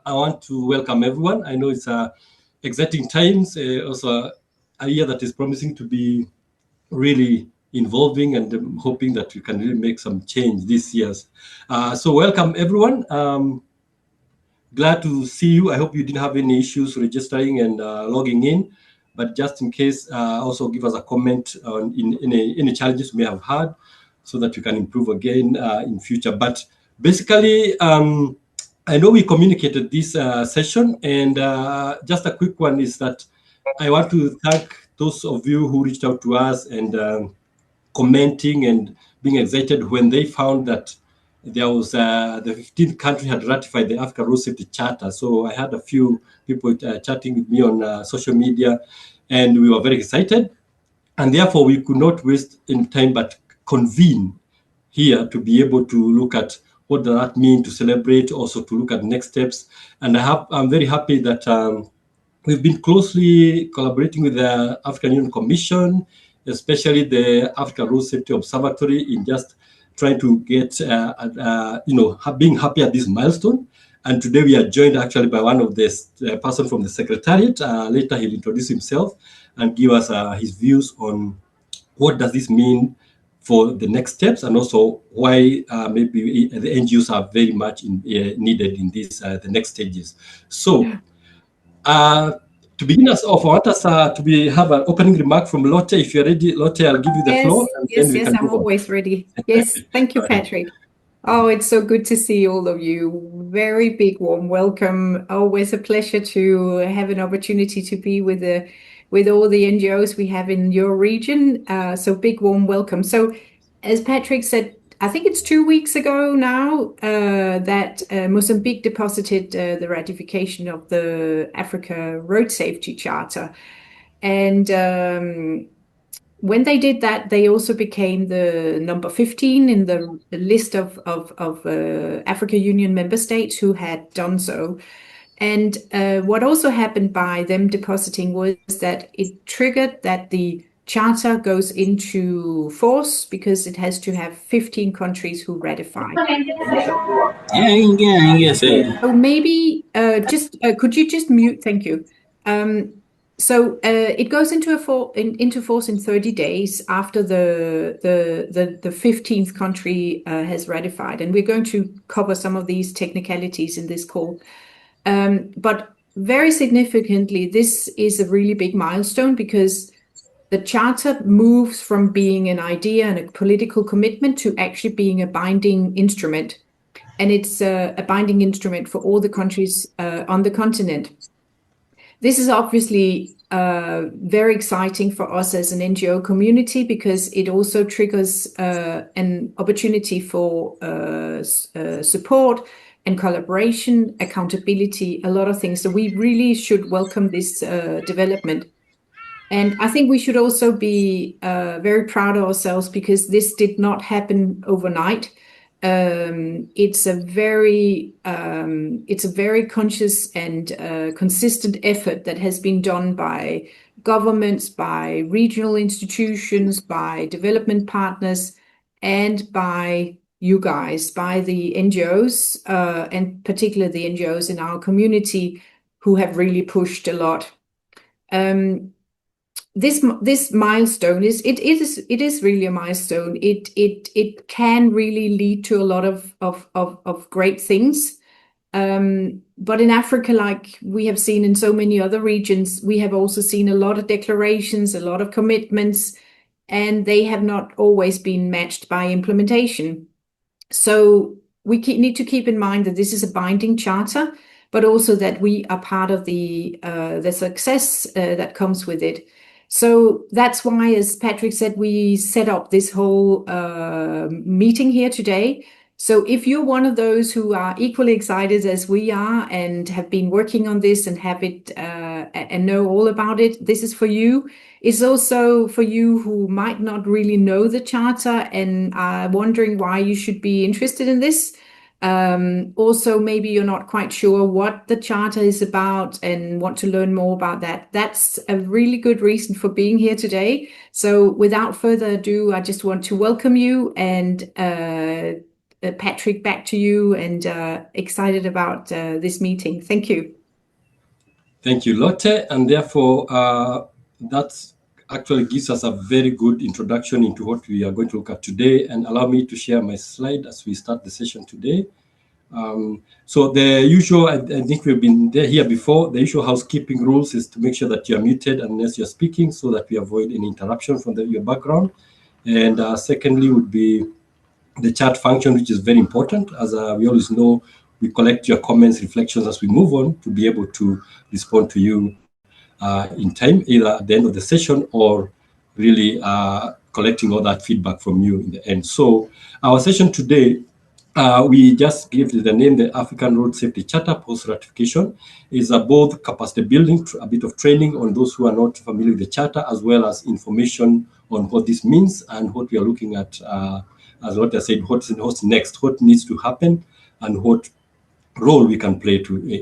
I want to welcome everyone. I know it's exciting times, also a year that is promising to be really involving, and I'm hoping that we can really make some change this year. So welcome everyone. Glad to see you. I hope you didn't have any issues registering and logging in, but just in case, also give us a comment on any challenges we may have had so that we can improve again in future. But basically, I know we communicated this session, and just a quick one is that I want to thank those of you who reached out to us and commenting and being excited when they found that there was the 15th country had ratified the Africa Road Safety Charter. So I had a few people chatting with me on social media, and we were very excited. And therefore, we could not waste any time but convene here to be able to look at what does that mean, to celebrate, also to look at next steps. And I'm very happy that we've been closely collaborating with the African Union Commission, especially the Africa Road Safety Observatory, in just trying to get, being happy at this milestone. And today we are joined actually by one of the person from the Secretariat. Later he'll introduce himself and give us his views on what does this mean for the next steps, and also why maybe the NGOs are very much needed in this the next stages. So to begin us off, I want us to have an opening remark from Lotte. If you're ready, Lotte, I'll give you the floor. Yes, I'm always ready. Yes, thank you, Patrick. Oh, it's so good to see all of you. Very big warm welcome. Always a pleasure to have an opportunity to be with all the NGOs we have in your region. So big warm welcome. So as Patrick said, I think it's 2 weeks ago now that Mozambique deposited the ratification of the Africa Road Safety Charter. And when they did that, they also became the number 15 in the list of Africa Union member states who had done so. And what also happened by them depositing was that it triggered that the charter goes into force because it has to have 15 countries who ratify. So maybe could you just mute? Thank you. So it goes into force in 30 days after the 15th country has ratified, and we're going to cover some of these technicalities in this call. But very significantly, this is a really big milestone because the charter moves from being an idea and a political commitment to actually being a binding instrument. And it's a binding instrument for all the countries on the continent. This is obviously very exciting for us as an NGO community because it also triggers an opportunity for support and collaboration, accountability, a lot of things. So we really should welcome this development. And I think we should also be very proud of ourselves because this did not happen overnight. It's a very conscious and consistent effort that has been done by governments, by regional institutions, by development partners, and by you guys, by the NGOs, and particularly the NGOs in our community who have really pushed a lot. This milestone it is really a milestone. It can really lead to a lot of great things. But in Africa, like we have seen in so many other regions, we have also seen a lot of declarations, a lot of commitments, and they have not always been matched by implementation. So we need to keep in mind that this is a binding charter, but also that we are part of the success that comes with it. So that's why, as Patrick said, we set up this whole meeting here today. So if you're one of those who are equally excited as we are and have been working on this and have it and know all about it, this is for you. It's also for you who might not really know the charter and are wondering why you should be interested in this. Also, maybe you're not quite sure what the charter is about and want to learn more about that. That's a really good reason for being here today. So without further ado, I just want to welcome you and Patrick, back to you, and excited about this meeting. Thank you. Thank you, Lotte. And therefore, that actually gives us a very good introduction into what we are going to look at today. And allow me to share my slide as we start the session today. So the usual, I think we've been here before, the usual housekeeping rules is to make sure that you're muted unless you're speaking so that we avoid any interruption from your background. And secondly would be the chat function, which is very important. As we always know, we collect your comments, reflections as we move on to be able to respond to you in time, either at the end of the session or really collecting all that feedback from you in the end. So our session today, we just give the name, the African Road Safety Charter post-ratification, is both capacity building, a bit of training on those who are not familiar with the charter, as well as information on what this means and what we are looking at, as what I said, what's next, what needs to happen, and what role we can play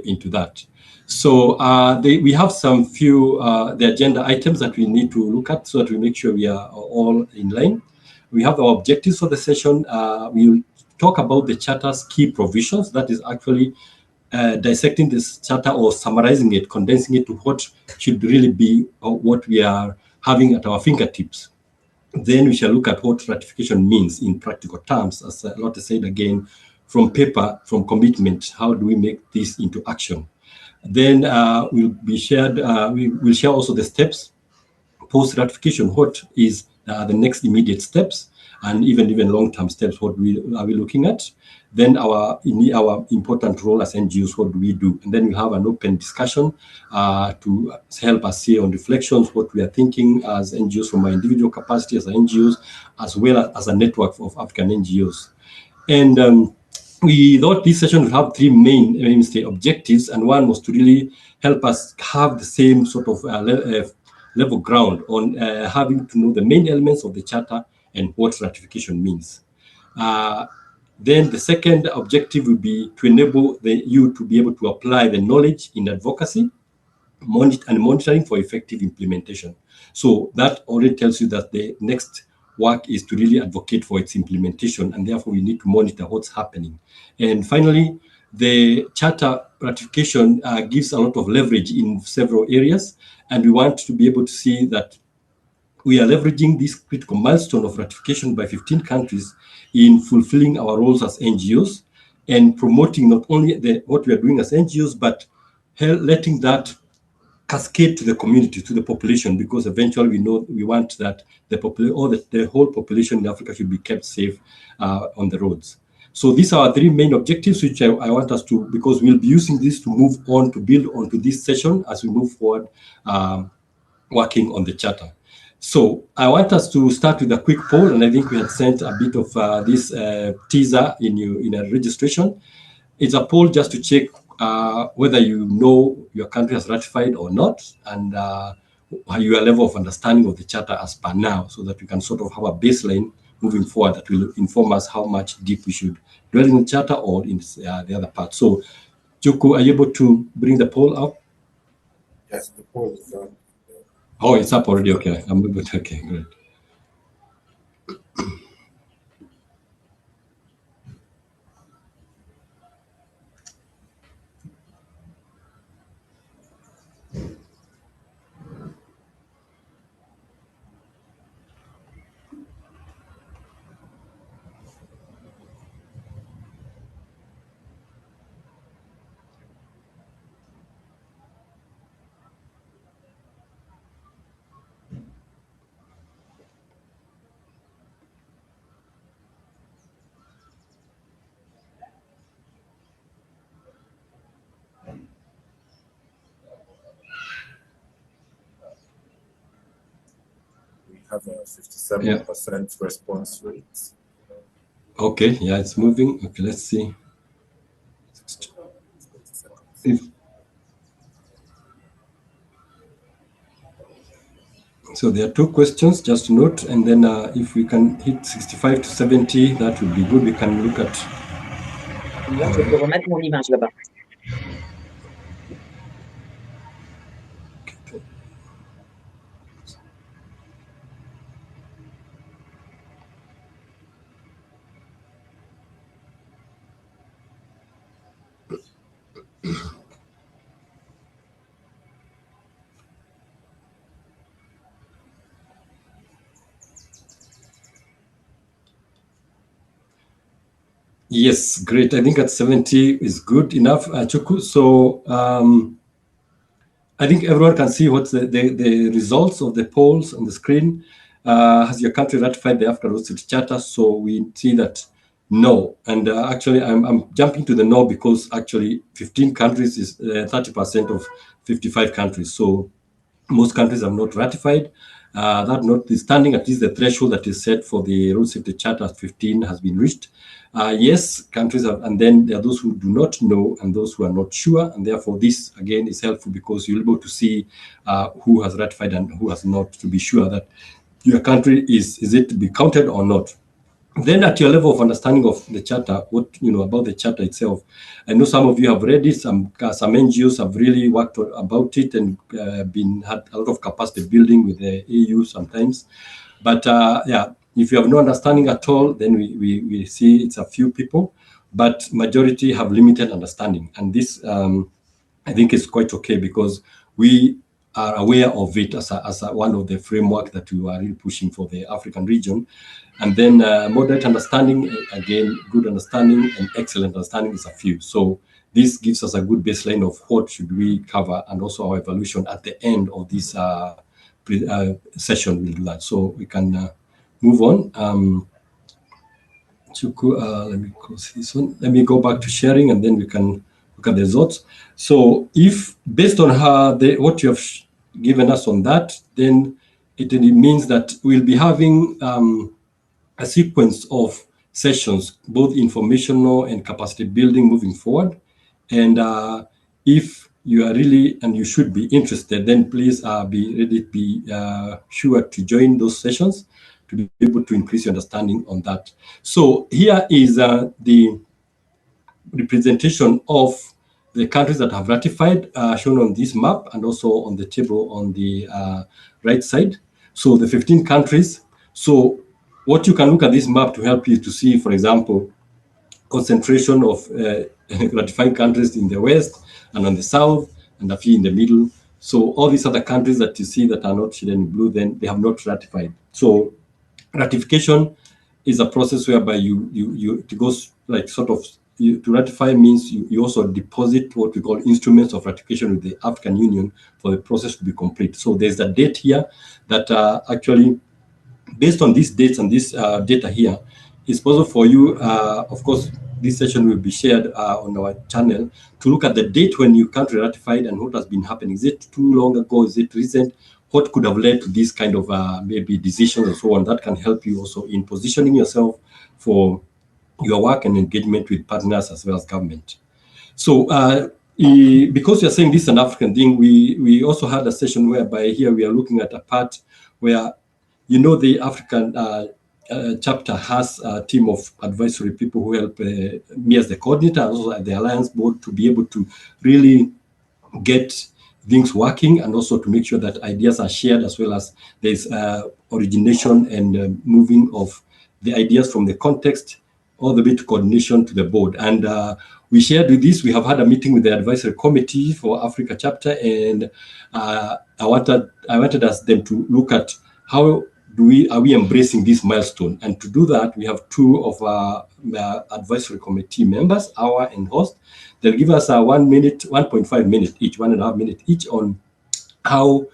into that. So we have some few the agenda items that we need to look at so that we make sure we are all in line. We have our objectives for the session. We will talk about the charter's key provisions. That is actually dissecting this charter or summarizing it, condensing it to what should really be what we are having at our fingertips. Then we shall look at what ratification means in practical terms, as Lotte said again, from paper, from commitment, how do we make this into action? Then we will share also the steps post-ratification, what is the next immediate steps, and even long-term steps, what are we looking at? Then our important role as NGOs, what do we do? And then we have an open discussion to help us see on reflections, what we are thinking as NGOs from our individual capacity as NGOs, as well as a network of African NGOs. And we thought this session would have three main objectives, and one was to really help us have the same sort of level ground on having to know the main elements of the charter and what ratification means. Then the second objective will be to enable you to be able to apply the knowledge in advocacy and monitoring for effective implementation. So that already tells you that the next work is to really advocate for its implementation, and therefore we need to monitor what's happening. And finally, the charter ratification gives a lot of leverage in several areas, and we want to be able to see that we are leveraging this critical milestone of ratification by 15 countries in fulfilling our roles as NGOs and promoting not only what we are doing as NGOs, but letting that cascade to the community, to the population, because eventually we want that the whole population in Africa should be kept safe on the roads. So these are our three main objectives, which I want us to, because we'll be using this to move on, to build onto this session as we move forward, working on the charter. So I want us to start with a quick poll, and I think we had sent a bit of this teaser in a registration. It's a poll just to check whether you know your country has ratified or not, and your level of understanding of the charter as per now, so that we can sort of have a baseline moving forward that will inform us how much deep we should dwell in the charter or in the other part. So, Juku, are you able to bring the poll up? Yes, the poll is on. Oh, it's up already. Okay, I'm able to. Okay, great. We have a 57% response rate. Okay, yeah, it's moving. Okay, let's see. So there are two questions, just to note, and then if we can hit 65 to 70, that would be good. We can look at. Moi, je peux remettre mon image là-bas. Yes, great. I think at 70 is good enough, Chuku. So I think everyone can see what's the results of the polls on the screen. Has your country ratified the African Road Safety Charter? So we see that no. And actually, I'm jumping to the no because actually 15 countries is 30% of 55 countries. So most countries have not ratified. That notwithstanding, at least the threshold that is set for the Road Safety Charter at 15 has been reached. Yes, countries have, and then there are those who do not know and those who are not sure, and therefore this again is helpful because you're able to see who has ratified and who has not, to be sure that your country is it to be counted or not. Then at your level of understanding of the charter, what you know about the charter itself, I know some of you have read it. Some NGOs have really worked about it and had a lot of capacity building with the EU sometimes. But yeah, if you have no understanding at all, then we see it's a few people, but majority have limited understanding, and this I think is quite okay because we are aware of it as one of the framework that we are really pushing for the African region. And then moderate understanding, again, good understanding and excellent understanding is a few. So this gives us a good baseline of what should we cover, and also our evaluation at the end of this session will do that. So we can move on. Let me close this one. Let me go back to sharing, and then we can look at the results. So if based on what you have given us on that, then it means that we'll be having a sequence of sessions, both informational and capacity building moving forward. And if you are really, and you should be interested, then please be sure to join those sessions to be able to increase your understanding on that. So here is the representation of the countries that have ratified, shown on this map and also on the table on the right side. So the 15 countries. So what you can look at this map to help you to see, for example, concentration of ratifying countries in the west and on the south, and a few in the middle. So all these other countries that you see that are not shaded in blue, then they have not ratified. So ratification is a process whereby it goes like sort of, to ratify means you also deposit what we call instruments of ratification with the African Union for the process to be complete. So there's a date here that actually, based on these dates and this data here, it's possible for you, of course, this session will be shared on our channel, to look at the date when your country ratified and what has been happening. Is it too long ago? Is it recent? What could have led to this kind of maybe decisions and so on? That can help you also in positioning yourself for your work and engagement with partners as well as government. So because you're saying this is an African thing, we also had a session whereby here we are looking at a part where, the African chapter has a team of advisory people who help me as the coordinator and also at the Alliance Board to be able to really get things working, and also to make sure that ideas are shared, as well as there's origination and moving of the ideas from the context all the way to coordination to the board. And we shared with this. We have had a meeting with the advisory committee for Africa chapter, and I wanted us them to look at how are we embracing this milestone. And to do that, we have two of our advisory committee members, our and host. They'll give us a 1 minute, 1.5 minute each, 1.5 minute each, on how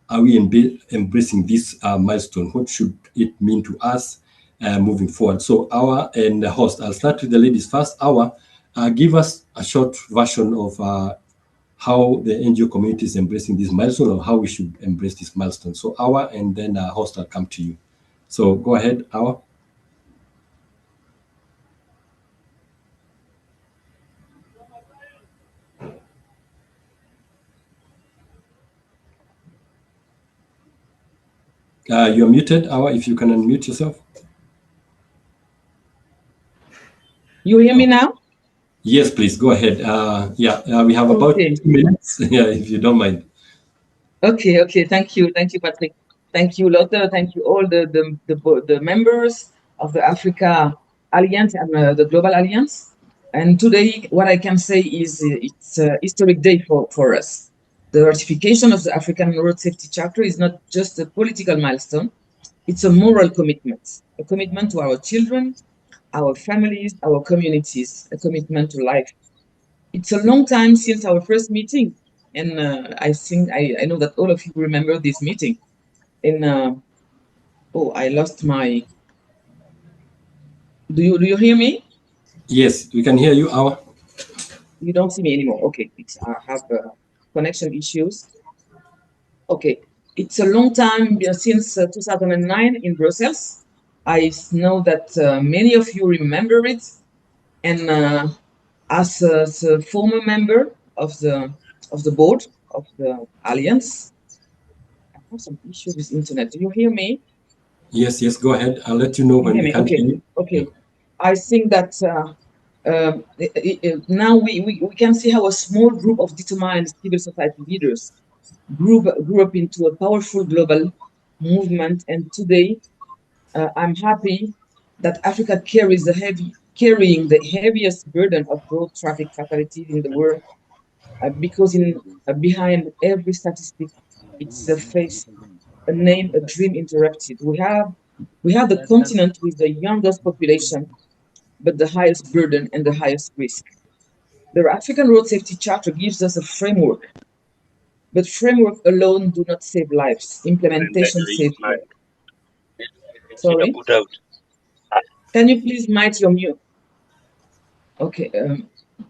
are we embracing this milestone? What should it mean to us moving forward? So our and the host, I'll start with the ladies first. Our give us a short version of how the NGO community is embracing this milestone, or how we should embrace this milestone. So our, and then host, I'll come to you. So go ahead, our. You're muted, our, if you can unmute yourself. You hear me now? Yes, please, go ahead. We have about 2 minutes, if you don't mind. Okay, thank you, Patrick. Thank you, Lotte. Thank you, all the members of the Africa Alliance and the Global Alliance. And today, what I can say is it's a historic day for us. The ratification of the African Road Safety Charter is not just a political milestone, it's a moral commitment, a commitment to our children, our families, our communities, a commitment to life. It's a long time since our first meeting, and I think I know that all of you remember this meeting. And oh, I lost my. Do you hear me? Yes, we can hear you, Awa. You don't see me anymore. Okay, I have connection issues. Okay, it's a long time since 2009 in Brussels. I know that many of you remember it, and as a former member of the board of the Alliance, I have some issues with internet. Do you hear me? Yes, yes, go ahead. I'll let you know You when hear we me? can't Okay, hear you. okay. I think that now we can see how a small group of determined civil society leaders grew up into a powerful global movement. And today, I'm happy that Africa carrying the heaviest burden of road traffic fatalities in the world, because behind every statistic, it's a face, a name, a dream interrupted. We have the continent with the youngest population, but the highest burden and the highest risk. The African Road Safety Charter gives us a framework, but framework alone do not save lives. Implementation saves lives. Sorry? Can you please mute your mute? Okay,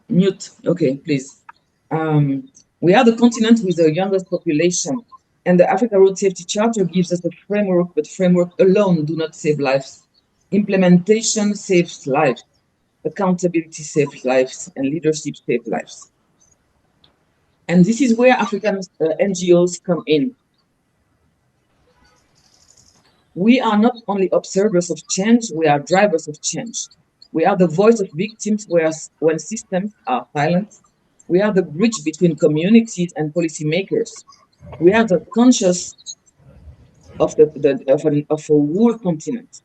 mute. Okay, please. We are the continent with the youngest population, and the Africa Road Safety Charter gives us a framework, but framework alone do not save lives. Implementation saves lives. Accountability saves lives, and leadership saves lives. And this is where African NGOs come in. We are not only observers of change, we are drivers of change. We are the voice of victims when systems are silent. We are the bridge between communities and policymakers. We are the conscious of a whole continent.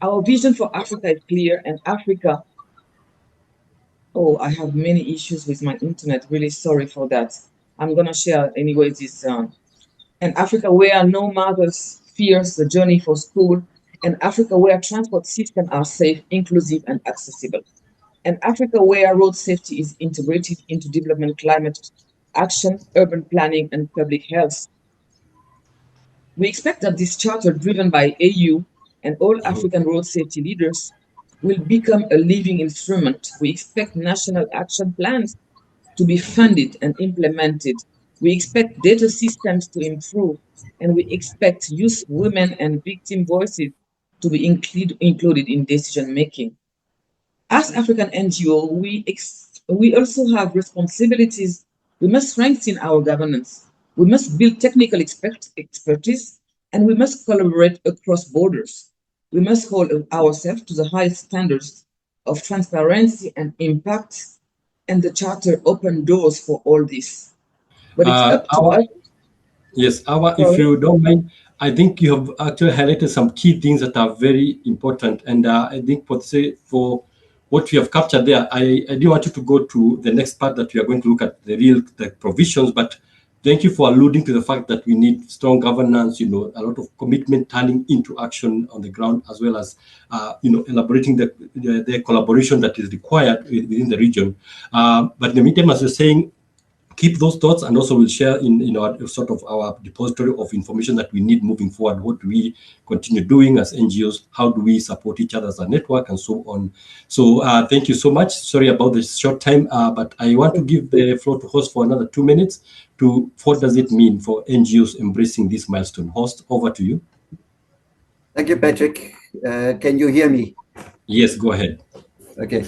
Our vision for Africa is clear, and Africa. Oh, I have many issues with my internet. Really sorry for that. I'm gonna share anyway this. And Africa where no mothers fears the journey for school, and Africa where transport systems are safe, inclusive, and accessible, and Africa where road safety is integrated into development, climate action, urban planning, and public health. We expect that this charter, driven by AU and all African road safety leaders, will become a living instrument. We expect national action plans to be funded and implemented. We expect data systems to improve, and we expect youth, women, and victim voices to be included in decision making. As African NGO, we also have responsibilities. We must strengthen our governance. We must build technical expertise, and we must collaborate across borders. We must hold ourselves to the highest standards of transparency and impact, and the Charter opened doors for all this. But it's up to us. Yes, Awa, if you don't mind, I think you have actually highlighted some key things that are very important. And I think for what we have captured there, I do want you to go to the next part that we are going to look at the provisions. But thank you for alluding to the fact that we need strong governance, a lot of commitment turning into action on the ground, as well as, elaborating the collaboration that is required within the region. But in the meantime, as you're saying, keep those thoughts, and also we'll share in our sort of our depository of information that we need moving forward. What do we continue doing as NGOs? How do we support each other as a network, and so on? So thank you so much. Sorry about the short time, but I want to give the floor to host for another 2 minutes to what does it mean for NGOs embracing this milestone. Host, over to you. Thank you, Patrick. Can you hear me? Yes, go ahead. Okay.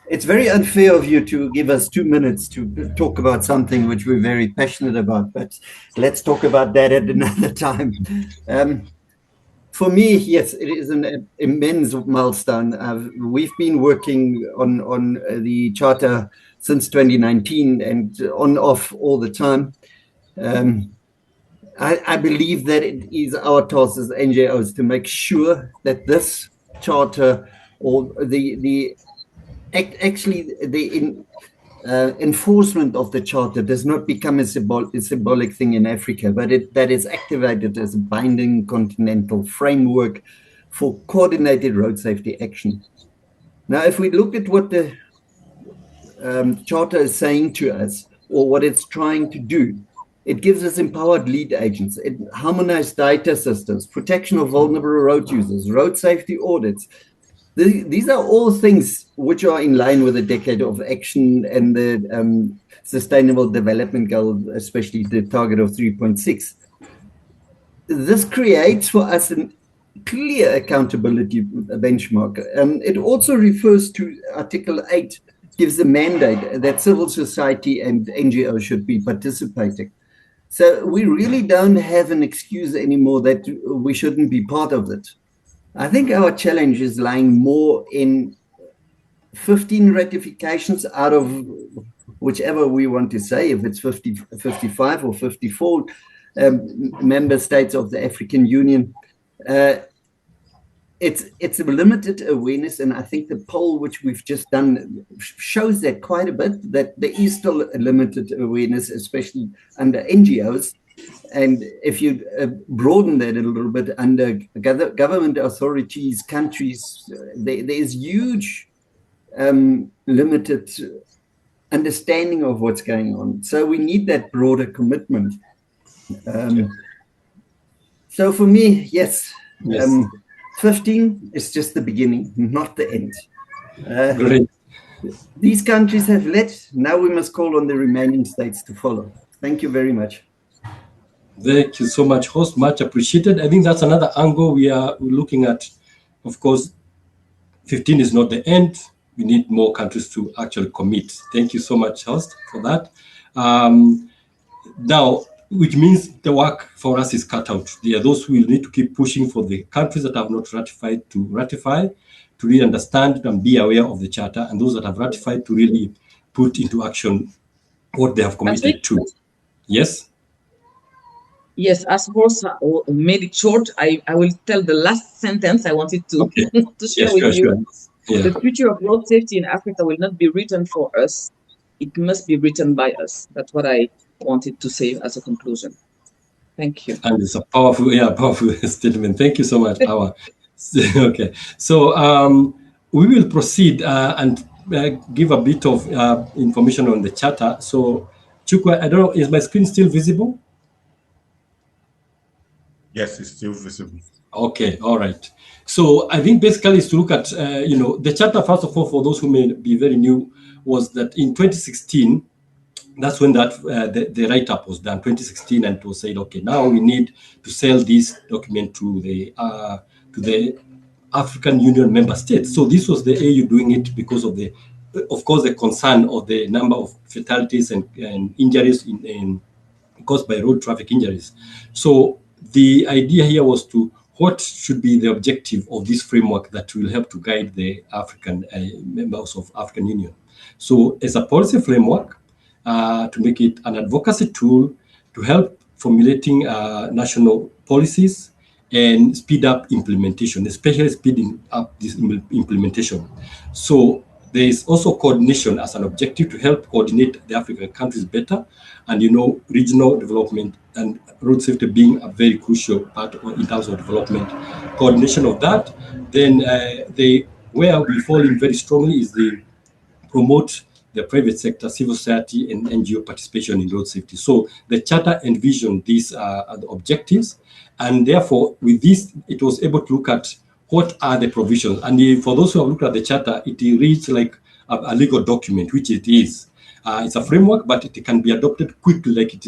It's very unfair of you to give us 2 minutes to talk about something which we're very passionate about, but let's talk about that at another time. For me, yes, it is an immense milestone. We've been working on the Charter since 2019 and on off all the time. I believe that it is our task as NGOs to make sure that this Charter, or the enforcement of the Charter, does not become a symbolic thing in Africa, but that is activated as a binding continental framework for coordinated road safety action. Now, if we look at what the Charter is saying to us, or what it's trying to do, it gives us empowered lead agents, it harmonized data systems, protection of vulnerable road users, road safety audits. These are all things which are in line with the decade of action and the sustainable development goal, especially the target of 3.6. This creates for us a clear accountability benchmark. It also refers to Article 8, gives a mandate that civil society and NGOs should be participating. So we really don't have an excuse anymore that we shouldn't be part of it. I think our challenge is lying more in 15 ratifications out of whichever we want to say, if it's 50, 55 or 54 member states of the African Union. It's a limited awareness, and I think the poll which we've just done shows that quite a bit, that there is still a limited awareness, especially under NGOs. And if you broaden that a little bit under government authorities, countries, there's huge limited understanding of what's going on. So we need that broader commitment. So for me, yes. 15 is just the beginning, not the end. Great. These countries have led. Now we must call on the remaining states to follow. Thank you very much. Thank you so much, host. Much appreciated. I think that's another angle we're looking at. Of course, 15 is not the end. We need more countries to actually commit. Thank you so much, host, for that. Now, which means the work for us is cut out. There are those who will need to keep pushing for the countries that have not ratified to ratify, to really understand and be aware of the Charter, and those that have ratified to really put into action what they have committed to. Yes? Yes, as Horst made it short, I will tell the last sentence I wanted to, to share with you. Sure. Yeah. The future of road safety in Africa will not be written for us. It must be written by us. That's what I wanted to say as a conclusion. Thank you. And it's a powerful statement. Thank you so much, Awa. Okay, so we will proceed and give a bit of information on the Charter. So, Chukwu, I don't know, is my screen still visible? Yes, it's still visible. Okay, all right. So I think basically is to look at, the Charter, first of all, for those who may be very new, was that in 2016, that's when that the write-up was done, 2016, and it was said, okay, now we need to sell this document to the African Union member states. So this was the AU doing it because of course, the concern of the number of fatalities and injuries caused by road traffic injuries. So the idea here was what should be the objective of this framework that will help to guide the African members of African Union. So as a policy framework, to make it an advocacy tool to help formulating national policies and speed up implementation, especially speeding up this implementation. So there is also coordination as an objective to help coordinate the African countries better, and regional development and road safety being a very crucial part in terms of development. Coordination of that. Then where we fall in very strongly is the promote the private sector, civil society, and NGO participation in road safety. So the Charter envisioned these are the objectives, and therefore with this, it was able to look at what are the provisions. And for those who have looked at the Charter, it reads like a legal document, which it is. It's a framework, but it can be adopted quickly, like it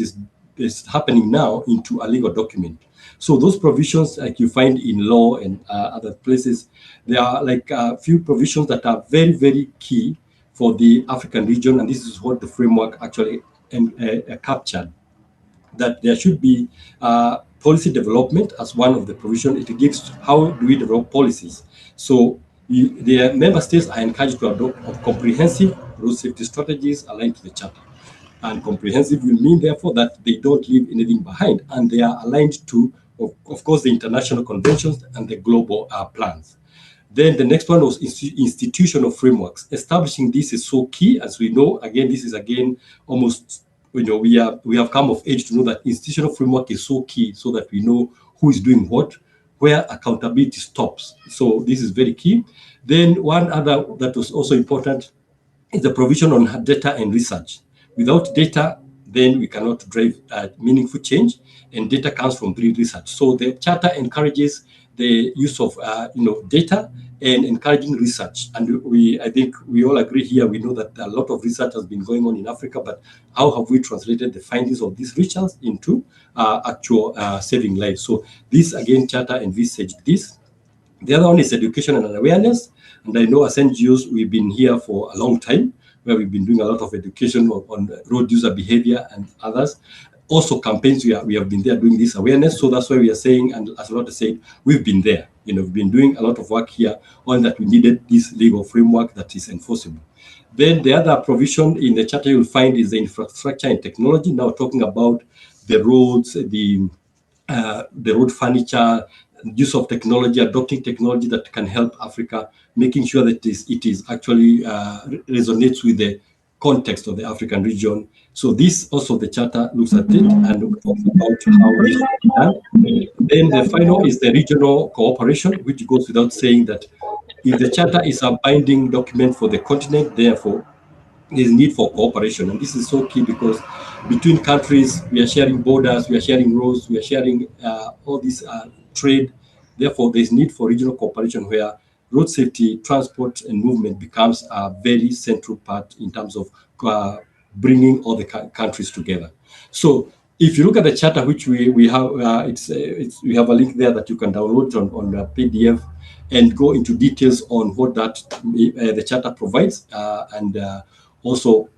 is happening now, into a legal document. So those provisions, like you find in law and other places, there are like a few provisions that are very, very key for the African region, and this is what the framework actually captured, that there should be policy development as one of the provisions. It gives how do we develop policies. So the member states are encouraged to adopt comprehensive road safety strategies aligned to the Charter. And comprehensive will mean, therefore, that they don't leave anything behind, and they are aligned to, of course, the international conventions and the global plans. Then the next one was institutional frameworks. Establishing this is so key, as we know. Again, this is almost, we have come of age to know that institutional framework is so key, so that we know who is doing what, where accountability stops. So this is very key. Then one other that was also important is the provision on data and research. Without data, then we cannot drive meaningful change, and data comes from research. So the charter encourages the use of data and encouraging research. And I think we all agree here, we know that a lot of research has been going on in Africa, but how have we translated the findings of this research into actual saving lives? So this, again, charter envisaged this. The other one is education and awareness. And I know as NGOs, we've been here for a long time, where we've been doing a lot of education on road user behavior and others. Also campaigns, we have been there doing this awareness. So that's why we are saying, and as Lotte said, we've been there. We've been doing a lot of work here on that we needed this legal framework that is enforceable. Then the other provision in the charter you'll find is the infrastructure and technology. Now talking about the roads, the road furniture, use of technology, adopting technology that can help Africa, making sure that it is actually resonates with the context of the African region. So this also the charter looks at it and talks about how this can be done. Then the final is the regional cooperation, which goes without saying that if the charter is a binding document for the continent, therefore there's need for cooperation. And this is so key because between countries, we are sharing borders, we are sharing roads, we are sharing all this trade. Therefore, there's need for regional cooperation where road safety, transport, and movement becomes a very central part in terms of bringing all the countries together. So if you look at the charter, which we have, we have a link there that you can download on PDF and go into details on what that the charter provides and also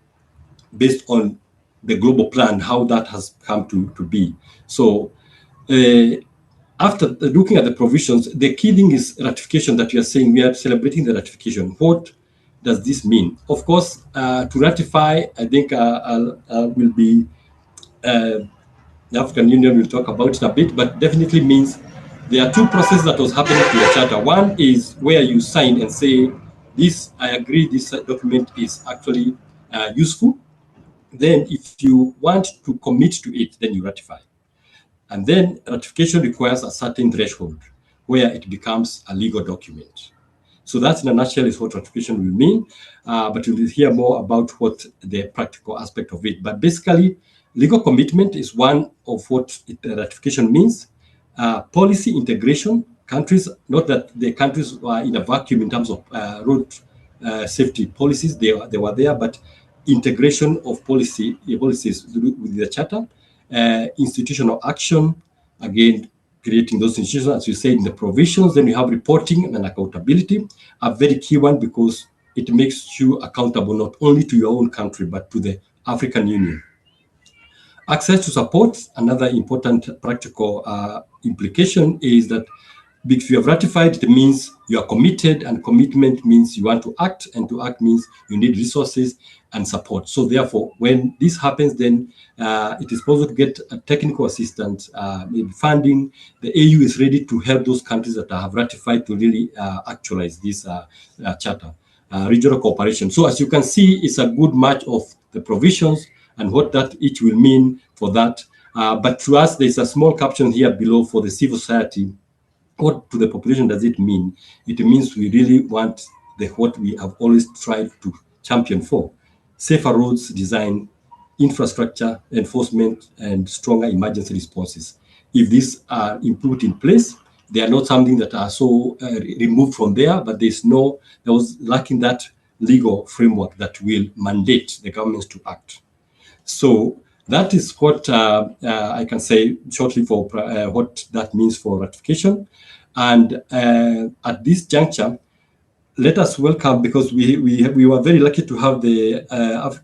based on the global plan, how that has come to be. So after looking at the provisions, the key thing is ratification that we are saying. We are celebrating the ratification. What does this mean? Of course, to ratify, I think will be, the African Union will talk about it a bit, but definitely means there are two processes that was happening to the charter. One is where you sign and say, this, I agree, this document is actually useful. Then if you want to commit to it, then you ratify. And then ratification requires a certain threshold where it becomes a legal document. So that's in a nutshell is what ratification will mean, but you'll hear more about what the practical aspect of it. But basically, legal commitment is one of what ratification means. Policy integration, countries, not that the countries were in a vacuum in terms of road safety policies, they were there, but integration of policies with the charter, institutional action, again, creating those institutions, as you said in the provisions. Then you have reporting and accountability, a very key one because it makes you accountable not only to your own country, but to the African Union. Access to support, another important practical implication is that if you have ratified, it means you are committed, and commitment means you want to act, and to act means you need resources and support. So therefore, when this happens, then it is possible to get a technical assistance, maybe funding. The AU is ready to help those countries that have ratified to really actualize this charter, regional cooperation. So as you can see, it's a good match of the provisions and what that each will mean for that. But to us, there's a small caption here below for the civil society. What to the population does it mean? It means we really want what we have always tried to champion for: safer roads design, infrastructure, enforcement, and stronger emergency responses. If these are put in place, they are not something that are so removed from there, but there was lacking that legal framework that will mandate the governments to act. So that is what I can say shortly for what that means for ratification. And at this juncture, let us welcome, because we were very lucky to have the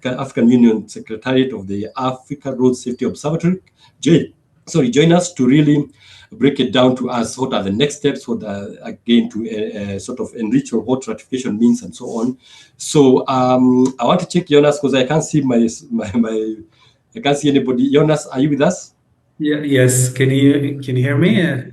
African Union Secretariat of the Africa Road Safety Observatory join us to really break it down to us. What are the next steps? What again to sort of enrich on what ratification means and so on. So I want to check Jonas because I can't see I can't see anybody. Jonas, are you with us? Yeah. Yes. Can you hear me?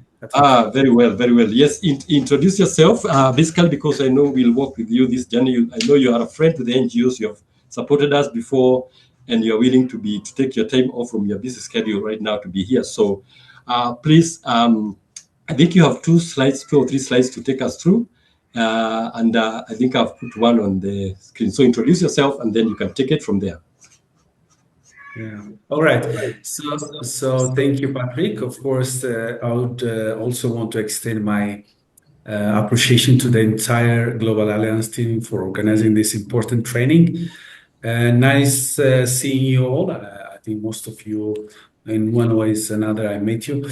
Very well, very well. Yes, introduce yourself, basically, because I know we'll work with you this journey. I know you are a friend to the NGOs. You have supported us before, and you're willing to take your time off from your busy schedule right now to be here. So please, can I think you have 2 or 3 slides to take us through. And I think I've put one on the screen. So introduce yourself, and then you can take it from there. Yeah. All right. So thank you, Patrick. Of course, I would also want to extend my appreciation to the entire Global Alliance team for organizing this important training. Nice seeing you all. I think most of you, in one way or another, I met you.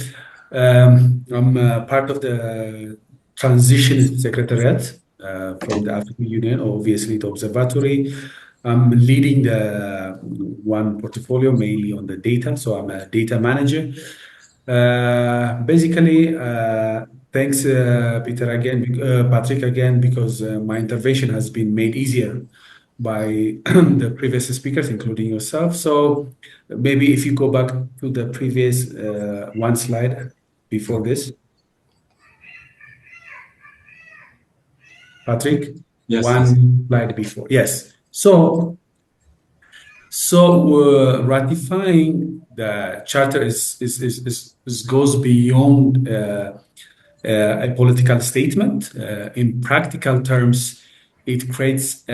I'm part of the transition secretariat from the African Union, obviously the observatory. I'm leading the one portfolio mainly on the data, so I'm a data manager. Basically, thanks, Patrick again, because my intervention has been made easier by the previous speakers, including yourself. So maybe if you go back to the previous one slide before this. Patrick? Yes. One slide before. Yes. So ratifying the charter goes beyond a political statement. In practical terms, it creates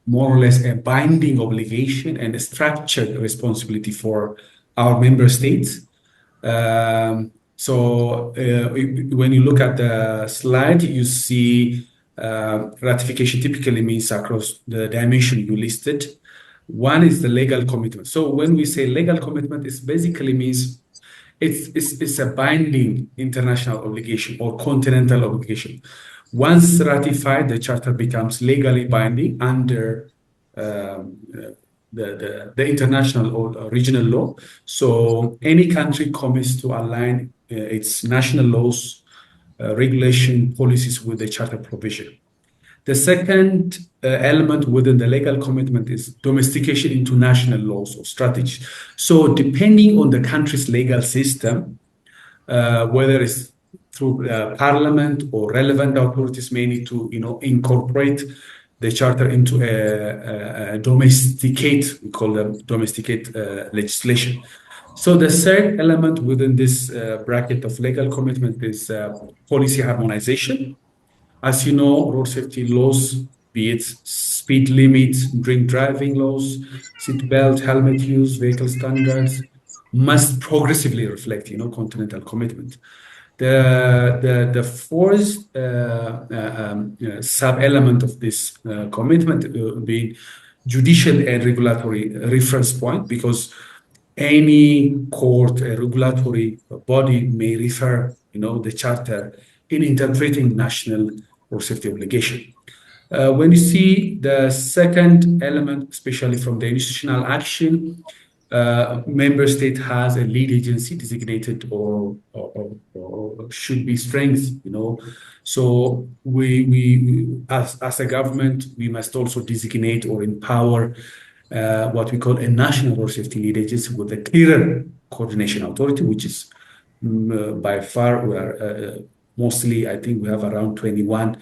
more or less a binding obligation and a structured responsibility for our member states. When you look at the slide, you see ratification typically means across the dimension you listed. One is the legal commitment. So when we say legal commitment, it basically means it's a binding international obligation or continental obligation. Once ratified, the charter becomes legally binding under the international or regional law. So any country commits to align its national laws, regulation, policies with the charter provision. The second element within the legal commitment is domestication into national laws or strategies. So depending on the country's legal system, whether it's through parliament or relevant authorities may need to incorporate the charter into a domesticate, we call them domesticate legislation. So the third element within this bracket of legal commitment is policy harmonization. As you know, road safety laws, be it speed limits, drink driving laws, seatbelt, helmet use, vehicle standards, must progressively reflect, continental commitment. The fourth sub-element of this commitment being judicial and regulatory reference point, because any court, a regulatory body may refer, the charter in interpreting national road safety obligation. When you see the second element, especially from the institutional action, member state has a lead agency designated or should be strengthened, So we as a government, we must also designate or empower what we call a national road safety lead agency with a clearer coordination authority, which is by far we are mostly, I think we have around 21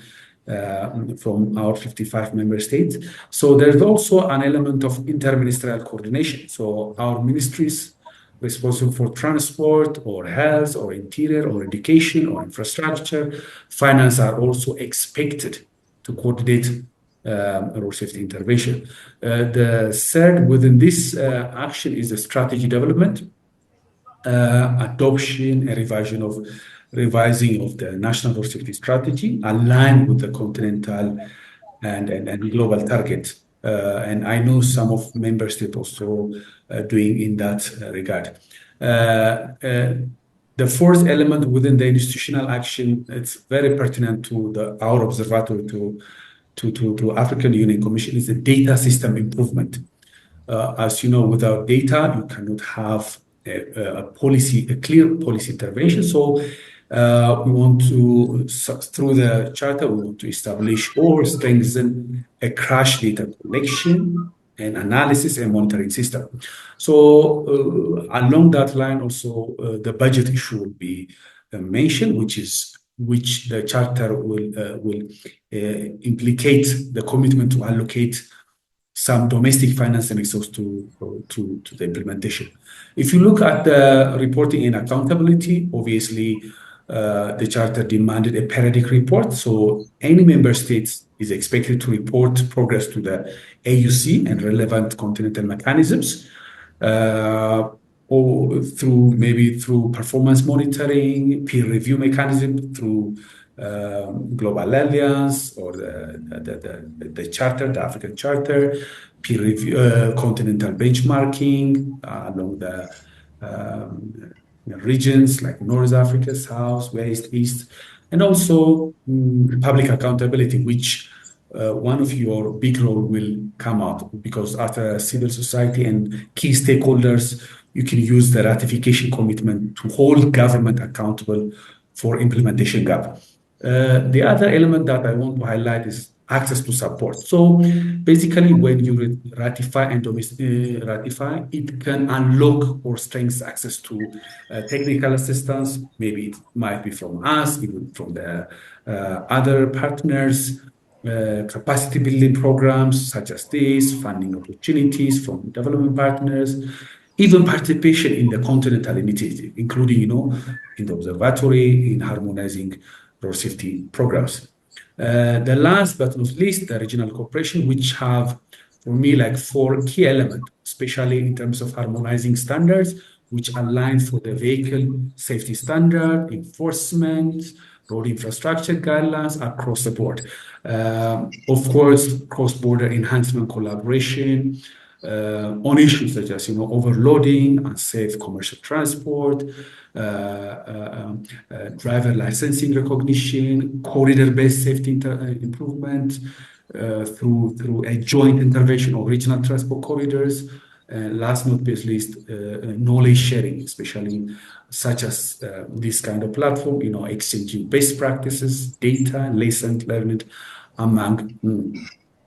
from our 55 member states. So there's also an element of interministerial coordination. So our ministries responsible for transport or health or interior or education or infrastructure, finance are also expected to coordinate road safety intervention. The third within this action is the strategy development, adoption, a revising of the national road safety strategy aligned with the continental and global target. And I know some of member states also doing in that regard. The fourth element within the institutional action, it's very pertinent to our observatory to African Union Commission, is the data system improvement. As you know, without data, you cannot have a clear policy intervention. So we want to, through the charter, we want to establish or strengthen a crash data collection and analysis and monitoring system. So along that line, also the budget issue will be mentioned, which the charter will implicate the commitment to allocate some domestic financing resource to the implementation. If you look at the reporting and accountability, obviously the Charter demanded a periodic report. So any member states is expected to report progress to the AUC and relevant continental mechanisms, or through performance monitoring, peer review mechanism, through Global Alliance or the Charter, the African Charter, peer review, continental benchmarking along the regions like North Africa, South, West, East, and also public accountability, which one of your big role will come out, because after civil society and key stakeholders, you can use the ratification commitment to hold government accountable for implementation gap. The other element that I want to highlight is access to support. So basically, when you ratify and ratify, it can unlock or strengthen access to technical assistance. Maybe it might be from us, even from the other partners, capacity building programs such as this, funding opportunities from development partners, even participation in the continental initiative, including, in the observatory, in harmonizing road safety programs. The last but not least, the regional cooperation, which have, for me, like 4 key elements, especially in terms of harmonizing standards, which align for the vehicle safety standard, enforcement, road infrastructure guidelines across the board. Of course, cross-border enhancement collaboration on issues such as, overloading, unsafe commercial transport, driver licensing recognition, corridor-based safety improvement through a joint intervention of regional transport corridors. Last but not least, knowledge sharing, especially such as this kind of platform, exchanging best practices, data, lessons learned among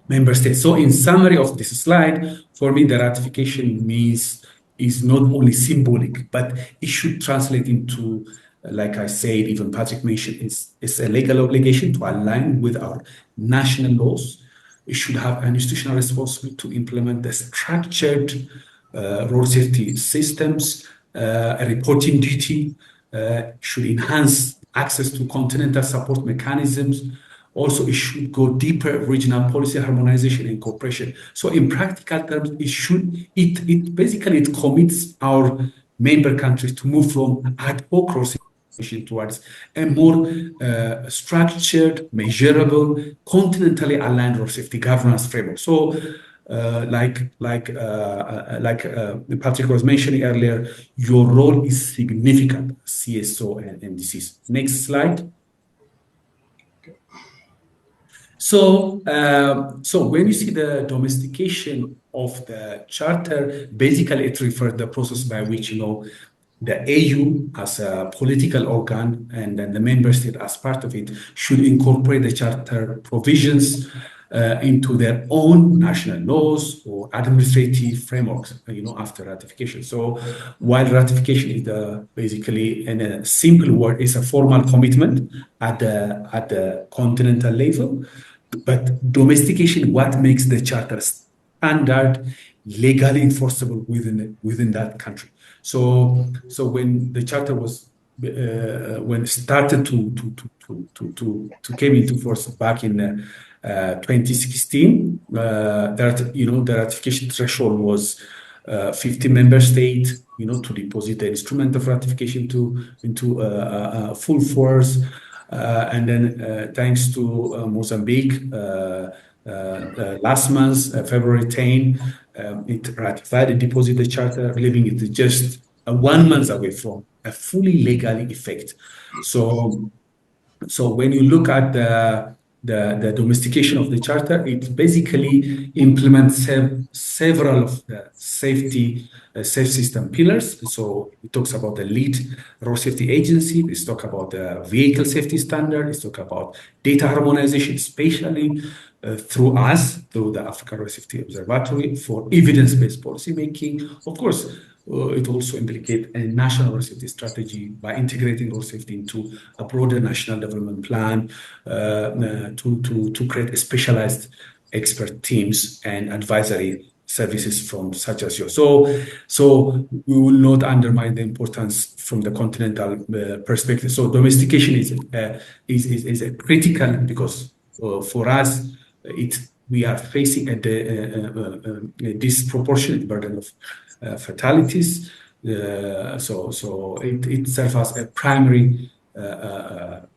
member states. So in summary of this slide, for me, the ratification is not only symbolic, but it should translate into, like I said, even Patrick mentioned, it's a legal obligation to align with our national laws. It should have an institutional responsibility to implement the structured road safety systems, a reporting duty, should enhance access to continental support mechanisms. Also, it should go deeper regional policy harmonization and cooperation. So in practical terms, it basically commits our member countries to move from ad hoc towards a more structured, measurable, continentally aligned road safety governance framework. So, like Patrick was mentioning earlier, your role is significant, CSO and NDCs. Next slide. So when you see the domestication of the charter, basically it refers to the process by which, the AU as a political organ and then the member state as part of it should incorporate the charter provisions into their own national laws or administrative frameworks, after ratification. So while ratification is basically, in a simple word, is a formal commitment at the continental level, but domestication, what makes the charter standard legally enforceable within that country. So when the charter was when it started to came into force back in 2016, the ratification threshold was 50 member states, to deposit the instrument of ratification into full force. And then thanks to Mozambique, last month, February 10, it ratified and deposited the charter, leaving it just 1 month away from a fully legal effect. So when you look at the domestication of the charter, it basically implements several of the safe system pillars. So it talks about the lead road safety agency. It talks about the vehicle safety standard. It talks about data harmonization, especially through the African Road Safety Observatory for evidence-based policy making. Of course, it also implicates a national road safety strategy by integrating road safety into a broader national development plan to create a specialized expert teams and advisory services from such as yours. So we will not undermine the importance from the continental perspective. So domestication is a critical, because for us we are facing a disproportionate burden of fatalities. So it serves as a primary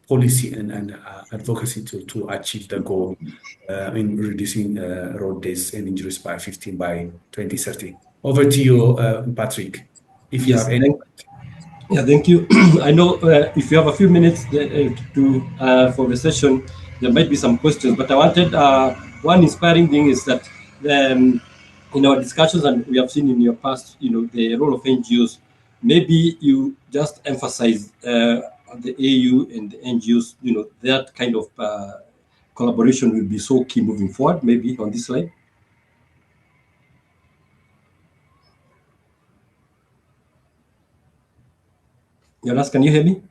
policy and advocacy to achieve the goal in reducing road deaths and injuries by 15 by 2030. Over to you, Patrick, if you have any. Yeah, thank you. I know if you have a few minutes for the session, there might be some questions, but I wanted one inspiring thing is that in our discussions, and we have seen in your past, the role of NGOs. Maybe you just emphasize the AU and the NGOs. That kind of collaboration will be so key moving forward. Maybe on this slide. Jonas, can you hear me?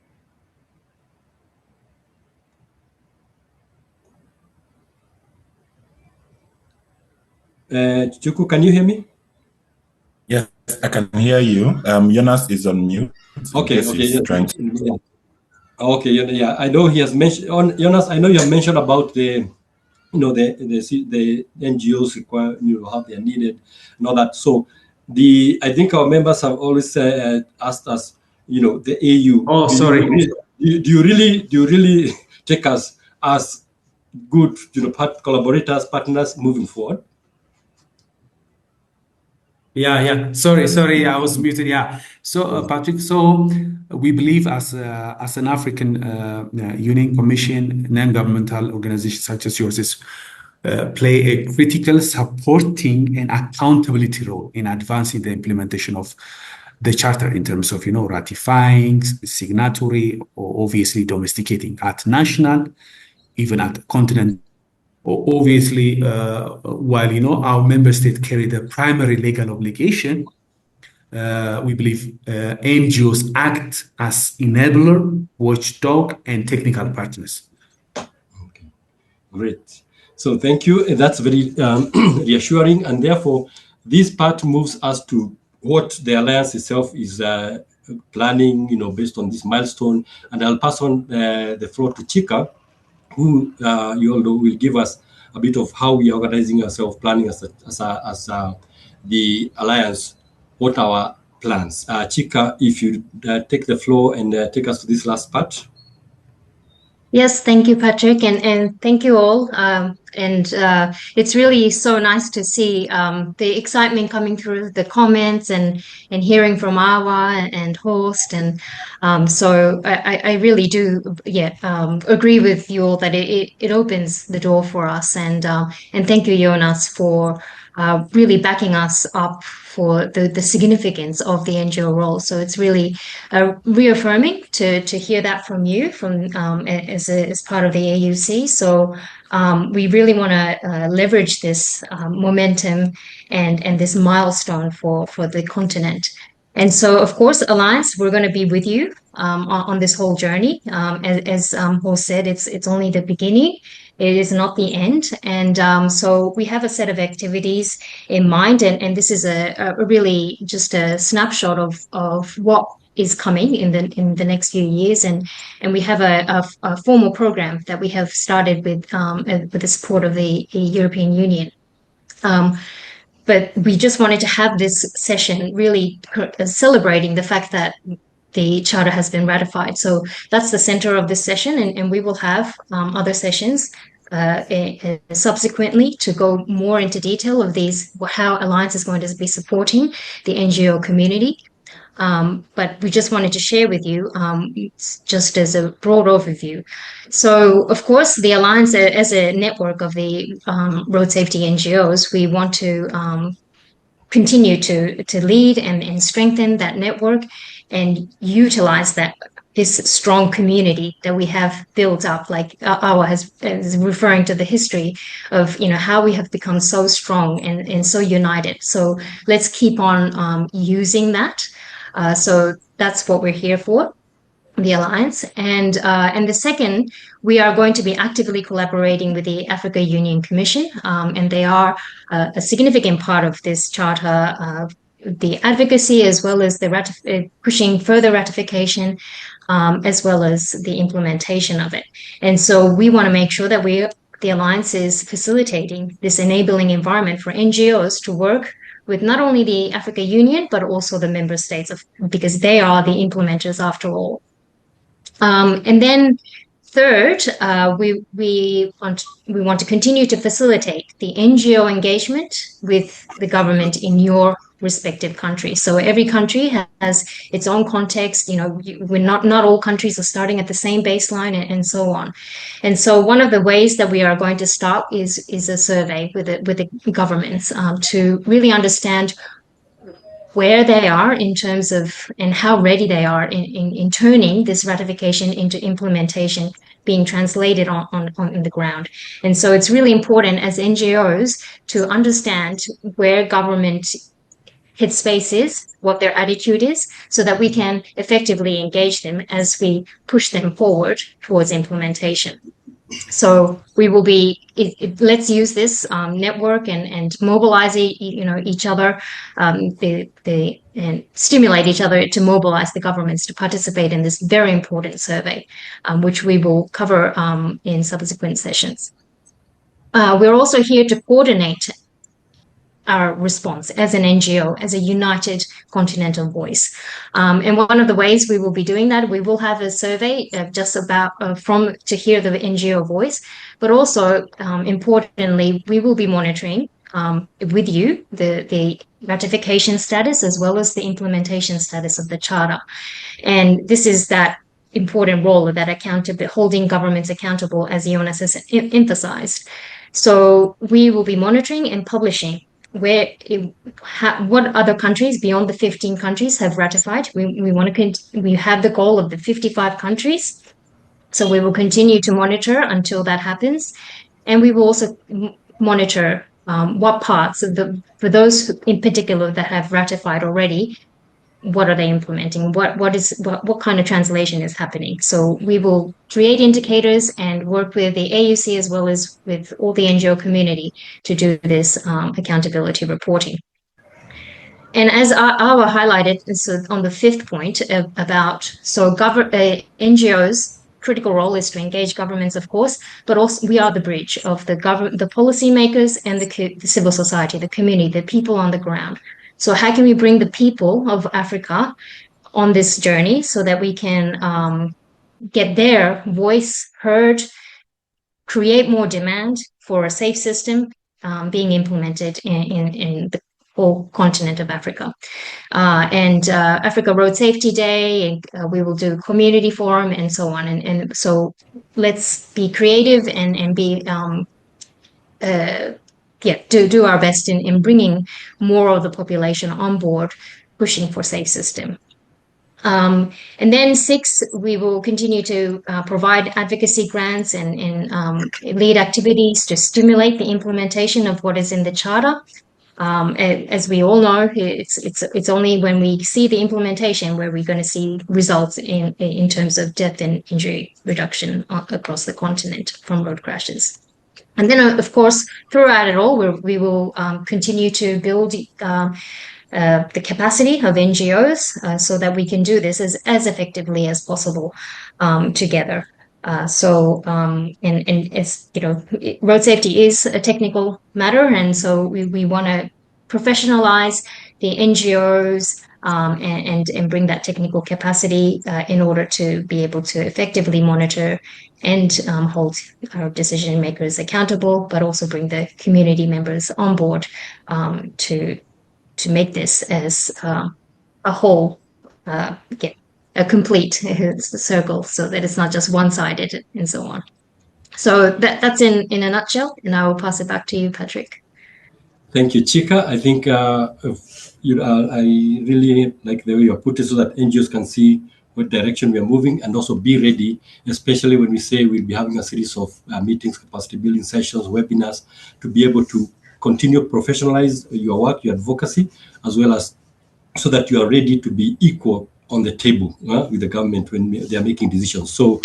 Chuku, can you hear me? Yes, I can hear you. Jonas is on mute. Okay. Okay, yeah. I know he has mentioned. Jonas, I know you have mentioned about the NGOs require, how they are needed and all that. So I think our members have always asked us, the AU. Oh, sorry. Do you really take us as good, collaborators, partners moving forward? Yeah. Sorry, I was muted. Yeah. So, Patrick, so we believe as an African Union Commission, non-governmental organizations such as yours play a critical supporting and accountability role in advancing the implementation of the charter in terms of, ratifying, signatory, or obviously domesticating at national, even at continent. Obviously, while our member state carry the primary legal obligation, we believe NGOs act as enabler, watchdog, and technical partners. Okay, great. So thank you. That's very reassuring, and therefore this part moves us to what the alliance itself is planning, based on this milestone. And I'll pass on the floor to Chika, who you all know will give us a bit of how we are organizing ourselves, planning as the alliance, what our plans. Chika, if you take the floor and take us to this last part. Yes, thank you, Patrick, and thank you all. It's really so nice to see the excitement coming through the comments and hearing from Awa and Horst. And so I really do, agree with you all that it opens the door for us. And thank you, Jonas, for really backing us up for the significance of the NGO role. So it's really reaffirming to hear that from you as part of the AUC. So we really want to leverage this momentum and this milestone for the continent. And so, of course, Alliance, we're going to be with you on this whole journey. As Horst said, it's only the beginning. It is not the end. And so we have a set of activities in mind. And this is a really just a snapshot of what is coming in the next few years. And we have a formal program that we have started with the support of the European Union. But we just wanted to have this session really celebrating the fact that the charter has been ratified. So that's the center of this session, and we will have other sessions subsequently to go more into detail of how Alliance is going to be supporting the NGO community. But we just wanted to share with you just as a broad overview. So, of course, the Alliance as a network of the road safety NGOs, we want to continue to lead and strengthen that network and utilize this strong community that we have built up, like Awa is referring to the history of, how we have become so strong and so united. So let's keep on using that. So that's what we're here for. the alliance. And the second, we are going to be actively collaborating with the Africa Union Commission, and they are a significant part of this charter, the advocacy, as well as the pushing further ratification, as well as the implementation of it. And so we want to make sure that the alliance is facilitating this enabling environment for NGOs to work with not only the Africa Union, but also the member states, because they are the implementers after all. And then third, we want to continue to facilitate the NGO engagement with the government in your respective countries. So every country has its own context. We're not all countries are starting at the same baseline, and so on. And so one of the ways that we are going to start is a survey with the governments to really understand where they are in terms of, and how ready they are in turning this ratification into implementation, being translated on the ground. And so it's really important as NGOs to understand where government headspace is, what their attitude is, so that we can effectively engage them as we push them forward towards implementation. So we will be, let's use this network and mobilize each other, and stimulate each other to mobilize the governments to participate in this very important survey, which we will cover in subsequent sessions. We're also here to coordinate our response as an NGO, as a united continental voice. And one of the ways we will be doing that, we will have a survey just about to hear the NGO voice, but also importantly, we will be monitoring with you the ratification status as well as the implementation status of the charter. And this is that important role of that holding governments accountable, as Jonas has emphasized. So we will be monitoring and publishing what other countries beyond the 15 countries have ratified. We have the goal of the 55 countries, so we will continue to monitor until that happens, and we will also monitor what parts of for those in particular that have ratified already, what are they implementing? What kind of translation is happening? So we will create indicators and work with the AUC as well as with all the NGO community to do this accountability reporting. And as Awa highlighted, so on the fifth point NGOs' critical role is to engage governments, of course, but also we are the bridge of the policymakers and the civil society, the community, the people on the ground. So how can we bring the people of Africa on this journey so that we can get their voice heard, create more demand for a safe system being implemented in the whole continent of Africa. And Africa Road Safety Day, and we will do community forum and so on. And so let's be creative and be do our best in bringing more of the population on board, pushing for safe system. And then 6, we will continue to provide advocacy grants and lead activities to stimulate the implementation of what is in the charter. As we all know, it's only when we see the implementation where we're going to see results in terms of death and injury reduction across the continent from road crashes. And then, of course, throughout it all, we will continue to build the capacity of NGOs so that we can do this as effectively as possible together. And as you know, road safety is a technical matter, and so we want to professionalize the NGOs and bring that technical capacity in order to be able to effectively monitor and hold our decision makers accountable, but also bring the community members on board to make this as a whole, a complete circle, so that it's not just one-sided and so on. So that's in a nutshell, and I will pass it back to you, Patrick. Thank you, Chika. I think I really like the way you put it, so that NGOs can see what direction we are moving and also be ready, especially when we say we'll be having a series of meetings, capacity building sessions, webinars, to be able to continue professionalize your work, your advocacy, as well as so that you are ready to be equal on the table with the government when they are making decisions. So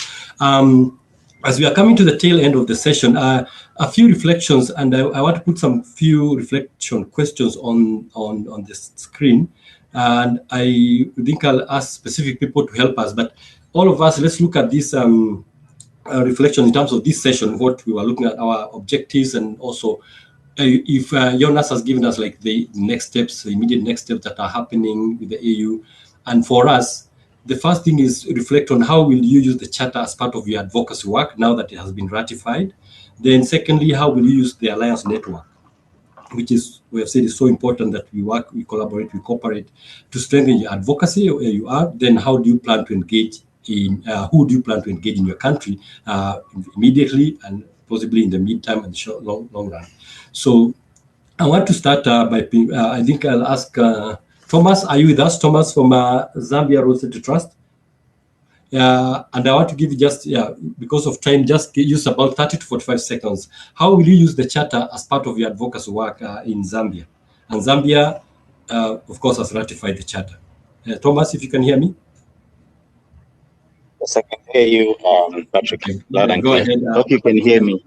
as we are coming to the tail end of the session, a few reflections, and I want to put some few reflection questions on the screen. And I think I'll ask specific people to help us. But all of us, let's look at this reflection in terms of this session, what we were looking at, our objectives, and also if Jonas has given us like the next steps, the immediate next steps that are happening with the AU. And for us, the first thing is reflect on how will you use the charter as part of your advocacy work now that it has been ratified. Then secondly, how will you use the alliance network, which is, we have said, is so important that we work, we collaborate, we cooperate to strengthen your advocacy where you are. Then how do you plan to engage in, who do you plan to engage in your country immediately and possibly in the midterm and short, long run. So I want to start by, I think I'll ask Thomas, are you with us? Thomas from Zambia Road Safety Trust. And I want to give you just, because of time, just use about 30 to 45 seconds. How will you use the charter as part of your advocacy work in Zambia? And Zambia, of course, has ratified the charter. Thomas, if you can hear me? Yes, I can hear you, Patrick. Okay. Loud and Go clear. ahead. Hope you can hear me.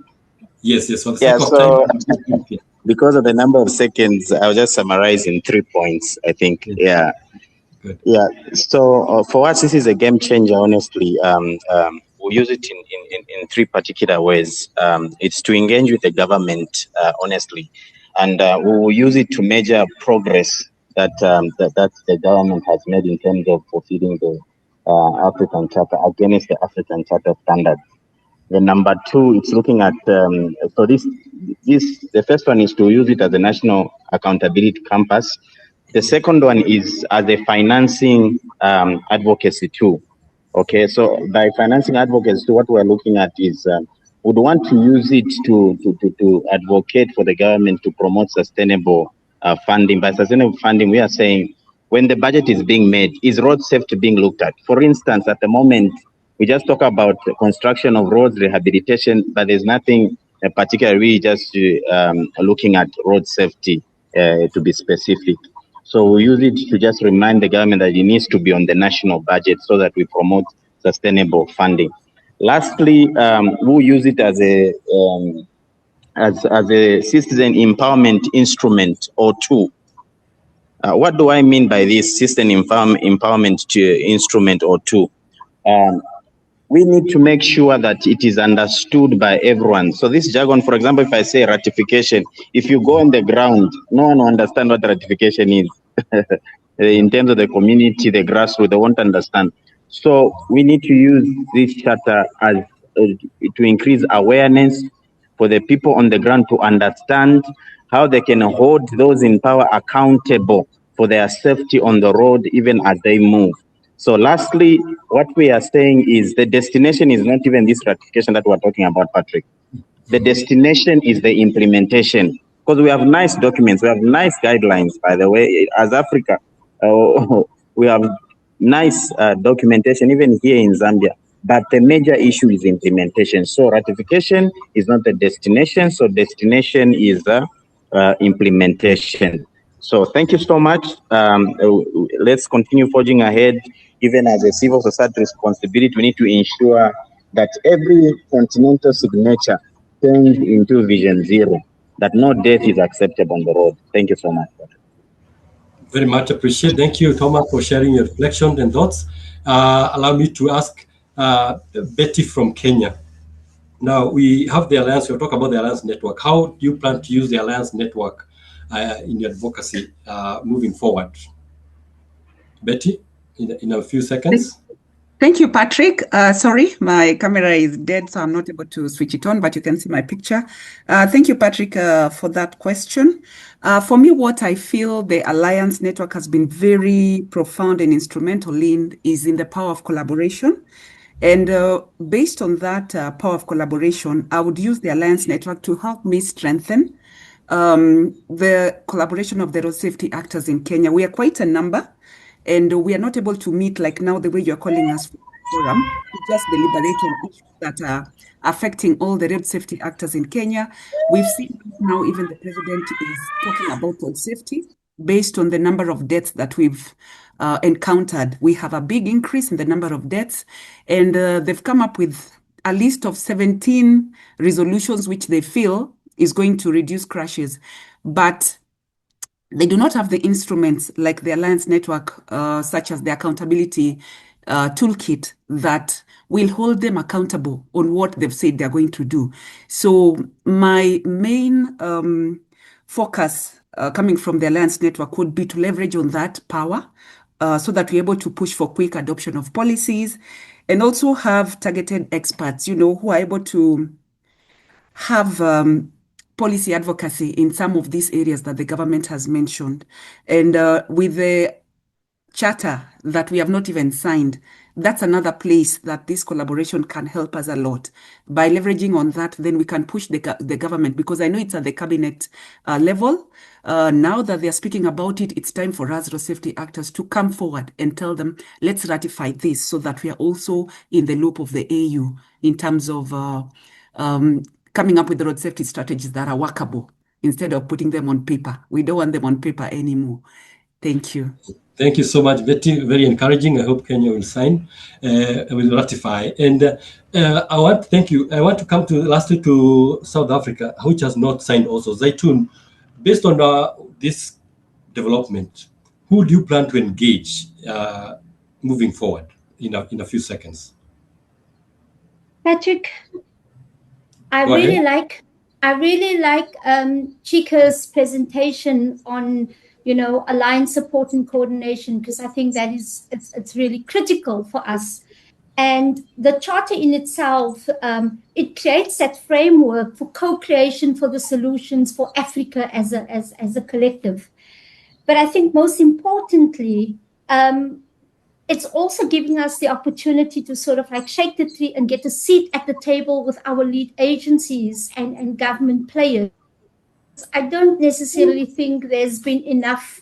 Yes, for the sake of time. Because of the number of seconds, I'll just summarize in 3 points, I think. Yeah. Good. Yeah. So for us, this is a game changer, honestly. We use it in 3 particular ways. It's to engage with the government, honestly, and we will use it to measure progress that the government has made in terms of fulfilling the African Charter against the African Charter standards. The number 2, it's looking at so this the first one is to use it as a national accountability compass. The second one is as a financing advocacy tool. Okay, so by financing advocacy, what we're looking at is would want to use it to advocate for the government to promote sustainable funding. By sustainable funding, we are saying when the budget is being made, is road safety being looked at? For instance, at the moment, we just talk about the construction of roads, rehabilitation, but there's nothing particularly just looking at road safety to be specific. So we use it to just remind the government that it needs to be on the national budget so that we promote sustainable funding. Lastly, we'll use it as a citizen empowerment instrument or tool. What do I mean by this citizen empowerment instrument or tool? We need to make sure that it is understood by everyone. So this jargon, for example, if I say ratification, if you go on the ground, no one will understand what ratification is. In terms of the community, the grassroots, they won't understand. So we need to use this charter as to increase awareness for the people on the ground to understand how they can hold those in power accountable for their safety on the road, even as they move. So lastly, what we are saying is the destination is not even this ratification that we're talking about, Patrick. The destination is the implementation. Because we have nice documents, we have nice guidelines, by the way. As Africa, we have nice documentation, even here in Zambia. But the major issue is implementation. So ratification is not the destination. So destination is the implementation. So thank you so much. Let's continue forging ahead. Even as a civil society responsibility, we need to ensure that every continental signature turns into Vision Zero, that no death is acceptable on the road. Thank you so much. Very much appreciate. Thank you, Thomas, for sharing your reflections and thoughts. Allow me to ask Betty from Kenya. Now, we have the Alliance, we'll talk about the Alliance Network. How do you plan to use the Alliance Network in your advocacy moving forward? Betty, in a few seconds. Thank you, Patrick. Sorry, my camera is dead, so I'm not able to switch it on, but you can see my picture. Thank you, Patrick, for that question. For me, what I feel the Alliance Network has been very profound and instrumental in is in the power of collaboration. And based on that power of collaboration, I would use the Alliance Network to help me strengthen the collaboration of the road safety actors in Kenya. We are quite a number, and we are not able to meet like now the way you're calling us for the forum to just deliberate on issues that are affecting all the road safety actors in Kenya. We've seen now even the president is talking about road safety. based on the number of deaths that we've encountered. We have a big increase in the number of deaths, and they've come up with a list of 17 resolutions which they feel is going to reduce crashes. But they do not have the instruments like the Alliance Network, such as the accountability toolkit that will hold them accountable on what they've said they're going to do. So my main focus coming from the Alliance Network would be to leverage on that power so that we're able to push for quick adoption of policies, and also have targeted experts, who are able to have policy advocacy in some of these areas that the government has mentioned. And with the charter that we have not even signed, that's another place that this collaboration can help us a lot. By leveraging on that, then we can push the government, because I know it's at the cabinet level. Now that they're speaking about it, it's time for us, road safety actors, to come forward and tell them, let's ratify this so that we are also in the loop of the AU in terms of coming up with the road safety strategies that are workable instead of putting them on paper. We don't want them on paper anymore. Thank you. Thank you so much, Betty. Very encouraging. I hope Kenya will sign, will ratify. And I want to thank you. I want to come to lastly to South Africa, which has not signed also. Zaitun, based on this development, who do you plan to engage moving forward in a few seconds? Patrick, I really like Chika's presentation on alliance support and coordination, because I think that it's really critical for us. And the charter in itself, it creates that framework for co-creation for the solutions for Africa as a collective. But I think most importantly, it's also giving us the opportunity to sort of like shake the tree and get a seat at the table with our lead agencies and government players. I don't necessarily think there's been enough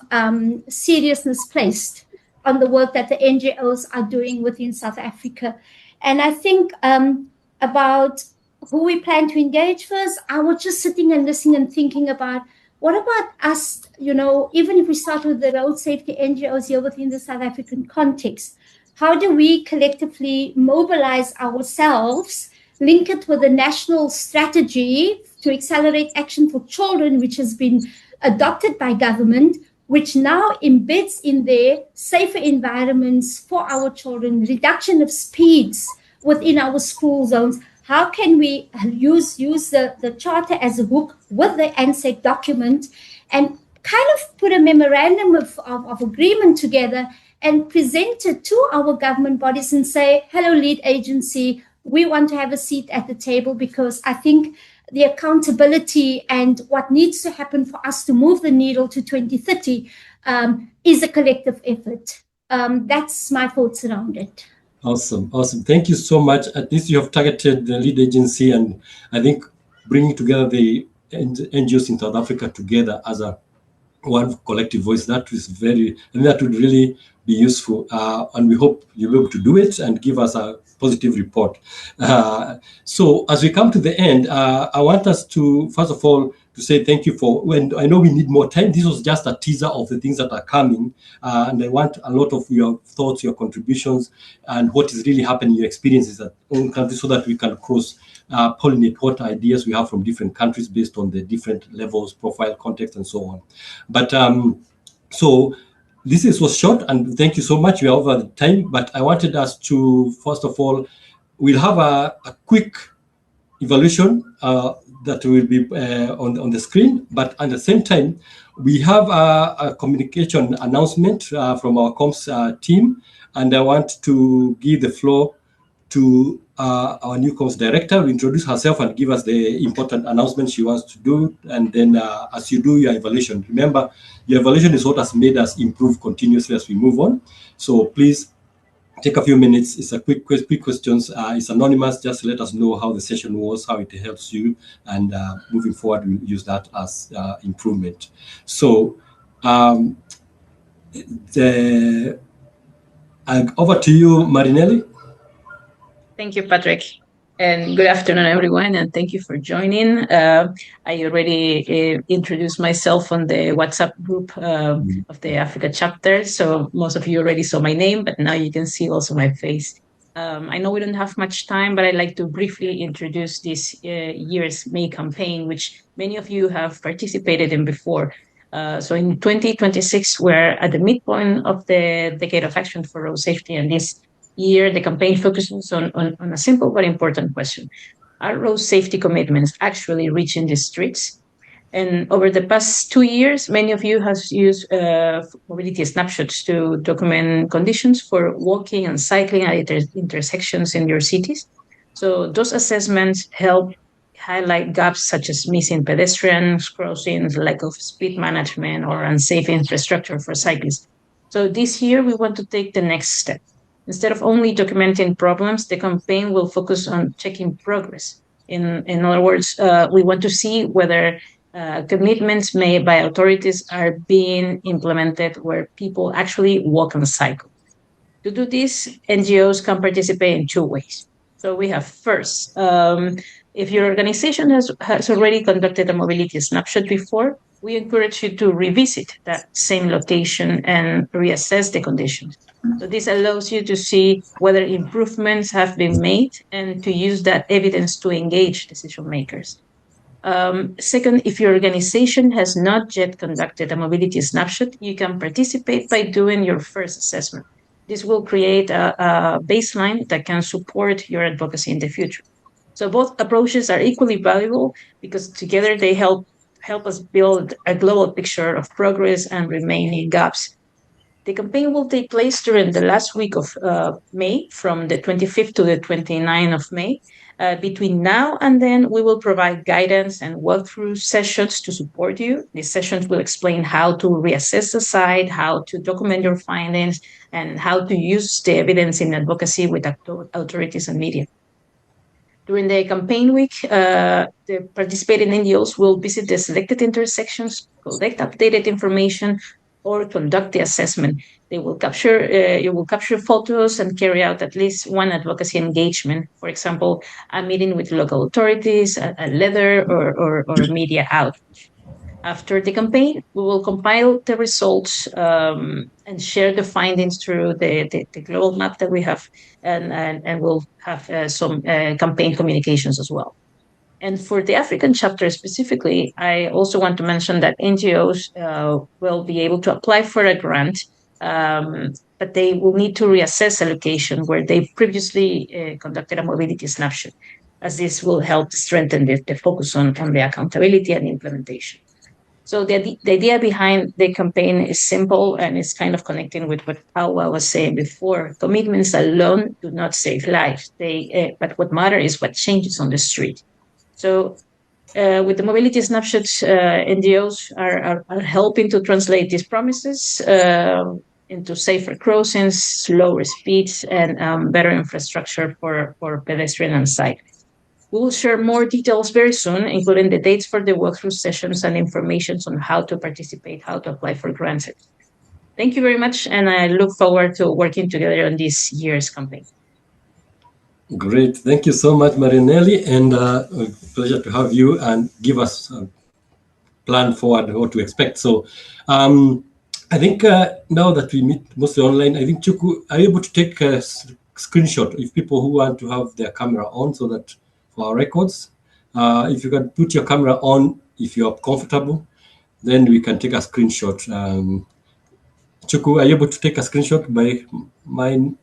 seriousness placed on the work that the NGOs are doing within South Africa. And I think about who we plan to engage first, I was just sitting and listening and thinking about, what about us, even if we start with the road safety NGOs here within the South African context, how do we collectively mobilize ourselves, link it with a national strategy to accelerate action for children, which has been adopted by government, which now embeds in there safer environments for our children, reduction of speeds within our school zones. How can we use the charter as a hook with the ANZAC document and kind of put a memorandum of agreement together and present it to our government bodies and say, hello, lead agency, we want to have a seat at the table, because I think the accountability and what needs to happen for us to move the needle to 2030 is a collective effort. That's my thoughts around it. Awesome. Thank you so much. At least you have targeted the lead agency, and I think bringing together the NGOs in South Africa together as one collective voice, that would really be useful. And we hope you'll be able to do it and give us a positive report. So as we come to the end, I want us to, first of all, to say thank you when I know we need more time. This was just a teaser of the things that are coming. And I want a lot of your thoughts, your contributions, and what is really happening, your experiences at own countries, so that we can pollinate what ideas we have from different countries based on the different levels, profile, context, and so on. But so this was short, and thank you so much. We are over the time, but I wanted us to, first of all, we'll have a quick evaluation that will be on the screen, but at the same time, we have a communication announcement from our comms team, and I want to give the floor to our new comms director to introduce herself and give us the important announcement she wants to do. And then as you do your evaluation, remember, your evaluation is what has made us improve continuously as we move on. So please take a few minutes. It's a quick questions. It's anonymous. Just let us know how the session was, how it helps you, and moving forward, we'll use that as improvement. So over to you, Marinelli. Thank you, Patrick. And good afternoon, everyone, and thank you for joining. I already introduced myself on the WhatsApp group of the Africa chapter, so most of you already saw my name, but now you can see also my face. I know we don't have much time, but I'd like to briefly introduce this year's May campaign, which many of you have participated in before. So in 2026, we're at the midpoint of the Decade of Action for Road Safety, and this year, the campaign focuses on a simple but important question. Are road safety commitments actually reaching the streets? And over the past 2 years, many of you have used mobility snapshots to document conditions for walking and cycling at intersections in your cities. So those assessments help highlight gaps such as missing pedestrians, crossings, lack of speed management, or unsafe infrastructure for cyclists. So this year, we want to take the next step. Instead of only documenting problems, the campaign will focus on checking progress. In other words, we want to see whether commitments made by authorities are being implemented where people actually walk and cycle. To do this, NGOs can participate in 2 ways. So we have first, if your organization has already conducted a mobility snapshot before, we encourage you to revisit that same location and reassess the conditions. So this allows you to see whether improvements have been made and to use that evidence to engage decision makers. Second, if your organization has not yet conducted a mobility snapshot, you can participate by doing your first assessment. This will create a baseline that can support your advocacy in the future. So both approaches are equally valuable because together they help us build a global picture of progress and remaining gaps. The campaign will take place during the last week of May, from the 25th to the 29th of May. Between now and then, we will provide guidance and walkthrough sessions to support you. These sessions will explain how to reassess the site, how to document your findings, and how to use the evidence in advocacy with authorities and media. During the campaign week, the participating NGOs will visit the selected intersections, collect updated information, or conduct the assessment. You will capture photos and carry out at least one advocacy engagement. For example, a meeting with local authorities, a letter, or media outreach. After the campaign, we will compile the results and share the findings through the global map that we have, and we'll have some campaign communications as well. And for the African chapter specifically, I also want to mention that NGOs will be able to apply for a grant, but they will need to reassess a location where they previously conducted a mobility snapshot, as this will help strengthen the focus on the accountability and implementation. So the idea behind the campaign is simple, and it's kind of connecting with what Paula was saying before. Commitments alone do not save lives. But what matters is what changes on the street. So with the mobility snapshots, NGOs are helping to translate these promises into safer crossings, slower speeds, and better infrastructure for pedestrian and cyclists. We will share more details very soon, including the dates for the walkthrough sessions and information on how to participate, how to apply for grants. Thank you very much, and I look forward to working together on this year's campaign. Great. Thank you so much, Marinelli, and a pleasure to have you and give us a plan forward what to expect. So I think now that we meet mostly online, I think, Chuku, are you able to take a screenshot if people who want to have their camera on, so that for our records, if you can put your camera on, if you're comfortable, then we can take a screenshot. Chuku, are you able to take a screenshot by mine?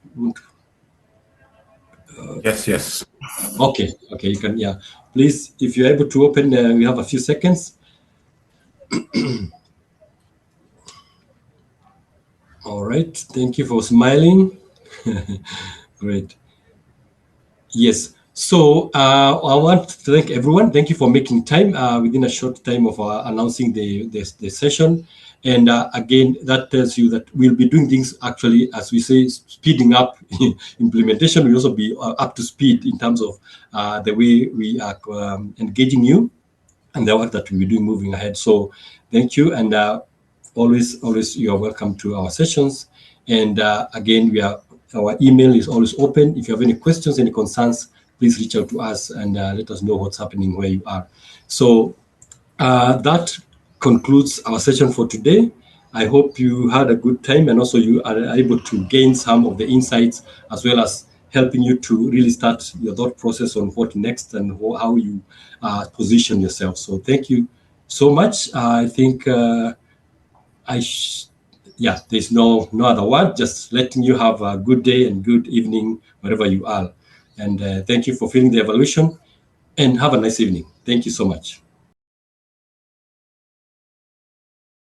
Yes. Okay, you can, yeah. Please, if you're able to open, we have a few seconds. All right, thank you for smiling. Great. Yes, so I want to thank everyone. Thank you for making time within a short time of announcing the session. And again, that tells you that we'll be doing things actually, as we say, speeding up implementation. We'll also be up to speed in terms of the way we are engaging you and the work that we'll be doing moving ahead. So thank you. And always you're welcome to our sessions. And again, our email is always open. If you have any questions, any concerns, please reach out to us and let us know what's happening where you are. So that concludes our session for today. I hope you had a good time, and also you are able to gain some of the insights, as well as helping you to really start your thought process on what next and how you position yourself. So thank you so much. I think there's no other word, just letting you have a good day and good evening wherever you are. And thank you for filling the evaluation, and have a nice evening. Thank you so much.